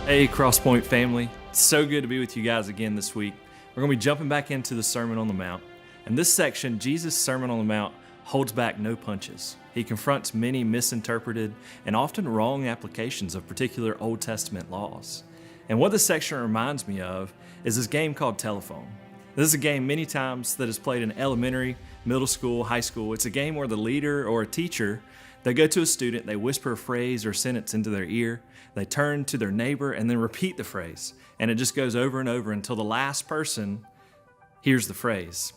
Hey, Crosspoint family. It's so good to be with you guys again this week. We're going to be jumping back into the Sermon on the Mount. In this section, Jesus' Sermon on the Mount holds back no punches. He confronts many misinterpreted and often wrong applications of particular Old Testament laws. And what this section reminds me of is this game called Telephone. This is a game many times that is played in elementary, middle school, high school. It's a game where the leader or a teacher, they go to a student, they whisper a phrase or sentence into their ear, they turn to their neighbor and then repeat the phrase. And it just goes over and over until the last person hears the phrase.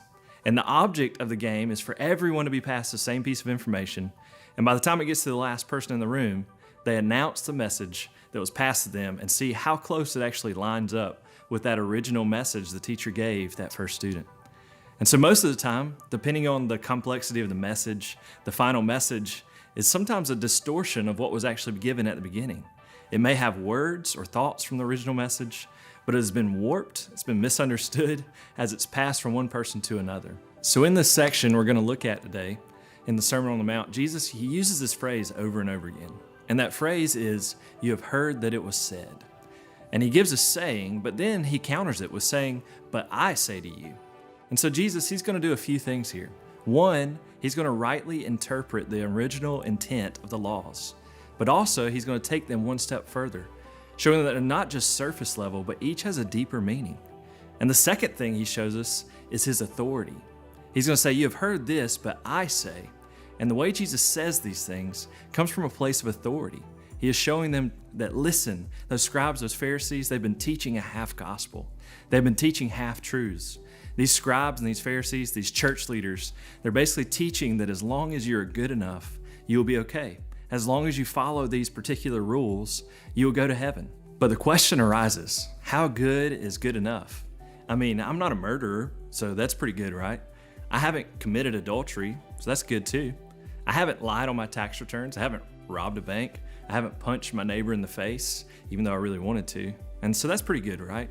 And the object of the game is for everyone to be passed the same piece of information. And by the time it gets to the last person in the room, they announce the message that was passed to them and see how close it actually lines up with that original message the teacher gave that first student. And so most of the time, depending on the complexity of the message, the final message is sometimes a distortion of what was actually given at the beginning. It may have words or thoughts from the original message, but it has been warped, it's been misunderstood as it's passed from one person to another. So in this section we're going to look at today, in the Sermon on the Mount, Jesus, he uses this phrase over and over again. And that phrase is, "You have heard that it was said." And he gives a saying, but then he counters it with saying, "But I say to you." And so Jesus, he's going to do a few things here. One, he's going to rightly interpret the original intent of the laws. But also, he's going to take them one step further, showing that they're not just surface level, but each has a deeper meaning. And the second thing he shows us is his authority. He's going to say, "You have heard this, but I say." And the way Jesus says these things comes from a place of authority. He is showing them that, listen, those scribes, those Pharisees, they've been teaching a half gospel. They've been teaching half truths. These scribes and these Pharisees, these church leaders, they're basically teaching that as long as you're good enough, you'll be okay. As long as you follow these particular rules, you'll go to heaven. But the question arises, how good is good enough? I mean, I'm not a murderer, so that's pretty good, right? I haven't committed adultery, so that's good too. I haven't lied on my tax returns. I haven't robbed a bank. I haven't punched my neighbor in the face, even though I really wanted to. And so that's pretty good, right?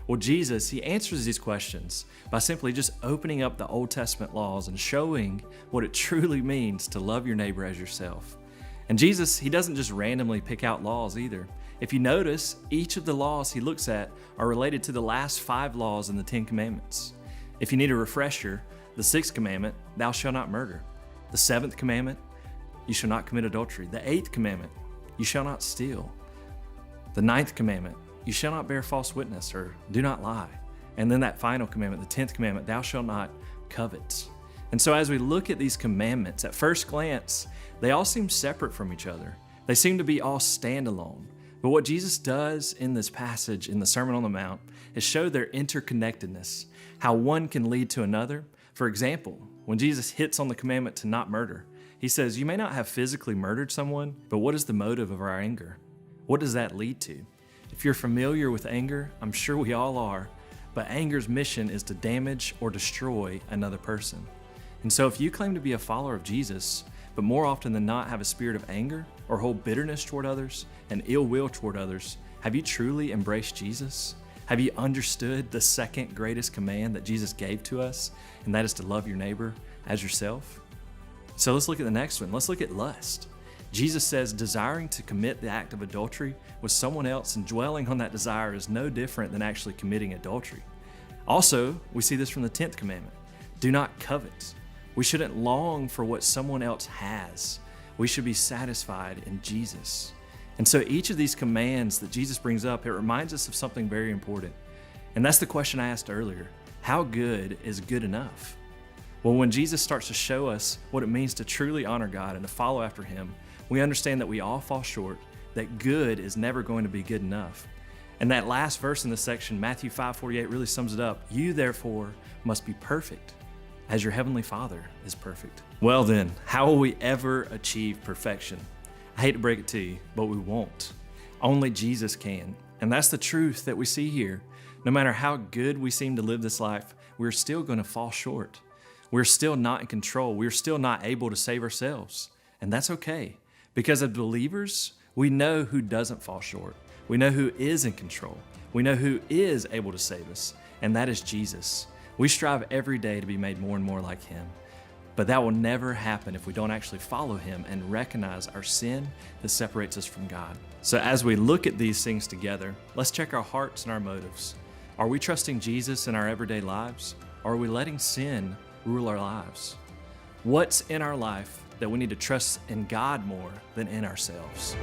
Well, Jesus, he answers these questions by simply just opening up the Old Testament laws and showing what it truly means to love your neighbor as yourself. And Jesus, he doesn't just randomly pick out laws either. If you notice, each of the laws he looks at are related to the last 5 laws in the 10 Commandments. If you need a refresher, the 6th commandment, "Thou shalt not murder." The 7th commandment, "You shall not commit adultery." The 8th commandment, "You shall not steal." The 9th commandment, "You shall not bear false witness," or "do not lie." And then that final commandment, the 10th commandment, "Thou shalt not covet." And so as we look at these commandments, at first glance, they all seem separate from each other. They seem to be all standalone. But what Jesus does in this passage, in the Sermon on the Mount, is show their interconnectedness, how one can lead to another. For example, when Jesus hits on the commandment to not murder, he says, "You may not have physically murdered someone, but what is the motive of our anger? What does that lead to?" If you're familiar with anger, I'm sure we all are, but anger's mission is to damage or destroy another person. And so if you claim to be a follower of Jesus, but more often than not have a spirit of anger or hold bitterness toward others and ill will toward others, have you truly embraced Jesus? Have you understood the second greatest command that Jesus gave to us, and that is to love your neighbor as yourself? So let's look at the next one. Let's look at lust. Jesus says desiring to commit the act of adultery with someone else and dwelling on that desire is no different than actually committing adultery. Also, we see this from the 10th commandment. Do not covet. We shouldn't long for what someone else has. We should be satisfied in Jesus. And so each of these commands that Jesus brings up, it reminds us of something very important. And that's the question I asked earlier. How good is good enough? Well, when Jesus starts to show us what it means to truly honor God and to follow after Him, we understand that we all fall short, that good is never going to be good enough. And that last verse in this section, Matthew 5:48, really sums it up. You therefore must be perfect, as your heavenly Father is perfect. Well then, how will we ever achieve perfection? I hate to break it to you, but we won't. Only Jesus can. And that's the truth that we see here. No matter how good we seem to live this life, we're still going to fall short. We're still not in control. We're still not able to save ourselves. And that's okay. Because as believers, we know who doesn't fall short. We know who is in control. We know who is able to save us, and that is Jesus. We strive every day to be made more and more like Him. But that will never happen if we don't actually follow him and recognize our sin that separates us from God. So as we look at these things together, let's check our hearts and our motives. Are we trusting Jesus in our everyday lives? Or are we letting sin rule our lives? What's in our life that we need to trust in God more than in ourselves?